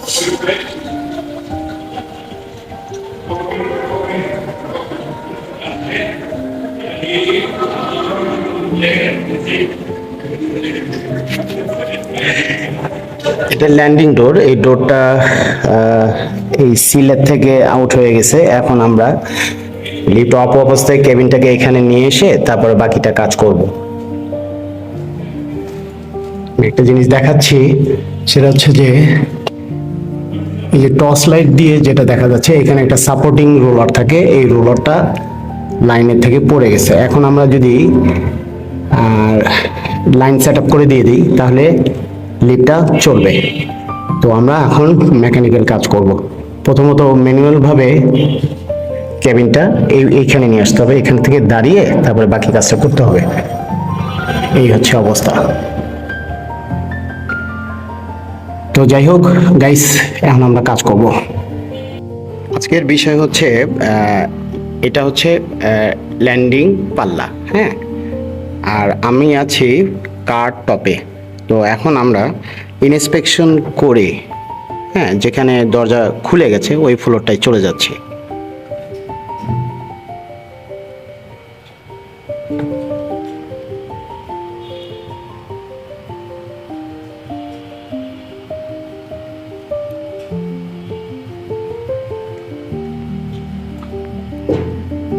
এটা ল্যান্ডিং ডোর। এই ডোরটা এই সিলের থেকে আউট হয়ে গেছে। এখন আমরা লিফট অফ অবস্থায় কেবিনটাকে এখানে নিয়ে এসে তারপরে বাকিটা কাজ করব। একটা জিনিস দেখাচ্ছি, সেটা হচ্ছে যে এই যে টর্চ লাইট দিয়ে যেটা দেখা যাচ্ছে, এখানে একটা সাপোর্টিং রোলার থাকে, এই রোলারটা লাইনের থেকে পড়ে গেছে। এখন আমরা যদি লাইন সেট আপ করে দিয়ে দিই তাহলে লিফটটা চলবে। তো আমরা এখন মেকানিক্যাল কাজ করব। প্রথমত ম্যানুয়াল ভাবে কেবিনটা এইখানে নিয়ে আসতে হবে, এখান থেকে দাঁড়িয়ে তারপরে বাকি কাজটা করতে হবে। এই হচ্ছে অবস্থা। তো যাই হোক গাইস, এখন আমরা কাজ করব। আজকের বিষয় হচ্ছে এটা হচ্ছে ল্যান্ডিং পাল্লা, হ্যাঁ, আর আমি আছি কার টপে। তো এখন আমরা ইন্সপেকশন করে, হ্যাঁ, যেখানে দরজা খুলে গেছে ওই ফ্লোরটায় চলে যাচ্ছি।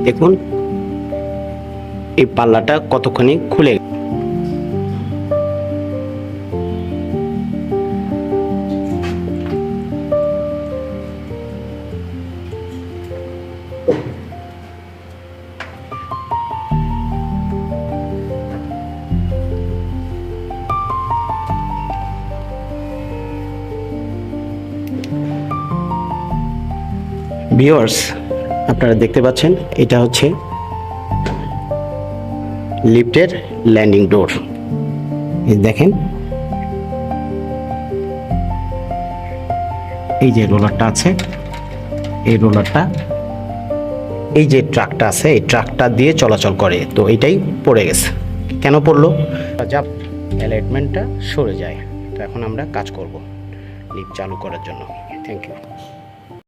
দেখুন এই পাল্লাটা কতক্ষণে খুলে ভিউয়ার্স, আপনারা দেখতে পাচ্ছেন এটা হচ্ছে লিফটের ল্যান্ডিং ডোর। দেখেন এই যে রোলারটা আছে, এই রোলারটা এই যে ট্রাকটা আছে এই ট্রাকটা দিয়ে চলাচল করে। তো এটাই পড়ে গেছে। কেন পড়লো? যা অ্যালাইনমেন্টটা সরে যায়। তো এখন আমরা কাজ করব লিফট চালু করার জন্য। Thank you.